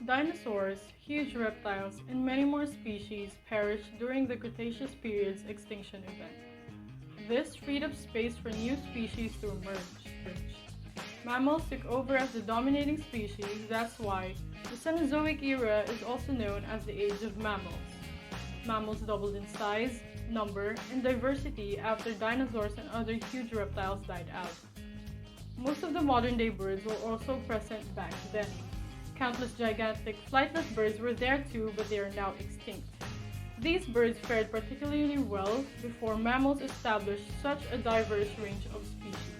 Dinosaurs, huge reptiles, and many more species perished during the Cretaceous period's extinction event. This freed up space for new species to emerge. Mammals took over as the dominating species. That's why the Cenozoic era is also known as the Age of Mammals. Mammals doubled in size, number, and diversity after dinosaurs and other huge reptiles died out. Most of the modern-day birds were also present back then. Countless gigantic flightless birds were there too, but they are now extinct. These birds fared particularly well before mammals established such a diverse range of species.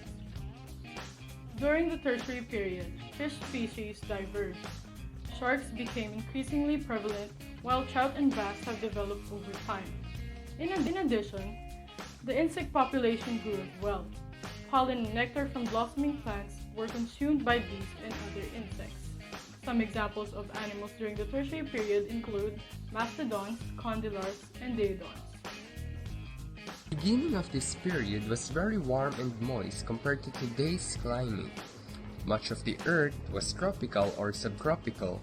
During the Tertiary period, fish species diverged. Sharks became increasingly prevalent, while trout and bass have developed over time. In addition, the insect population grew as well. Pollen and nectar from blossoming plants were consumed by bees and other insects. Some examples of animals during the Tertiary period include mastodons, condylars, and daedons. The beginning of this period was very warm and moist compared to today's climate. Much of the earth was tropical or subtropical.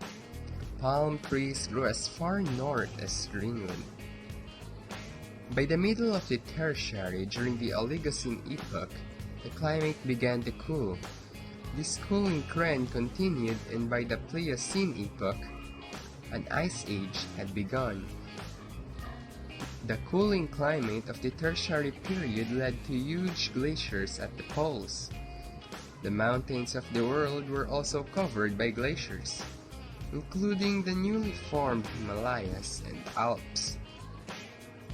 Palm trees grew as far north as Greenland. By the middle of the Tertiary, during the Oligocene epoch, the climate began to cool. This cooling trend continued, and by the Pliocene epoch, an ice age had begun. The cooling climate of the Tertiary period led to huge glaciers at the poles. The mountains of the world were also covered by glaciers, including the newly formed Himalayas and Alps.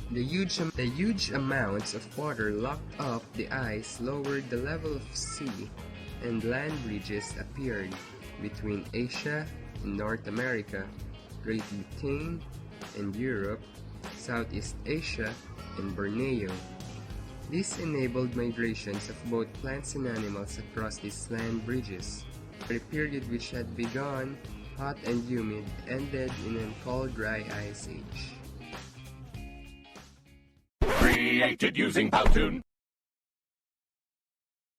The huge amounts of water locked up the ice lowered the level of sea, and land bridges appeared between Asia and North America, Great Britain and Europe, Southeast Asia and Borneo. This enabled migrations of both plants and animals across these land bridges. The period which had begun hot and humid ended in a cold dry ice age. Created using Powtoon.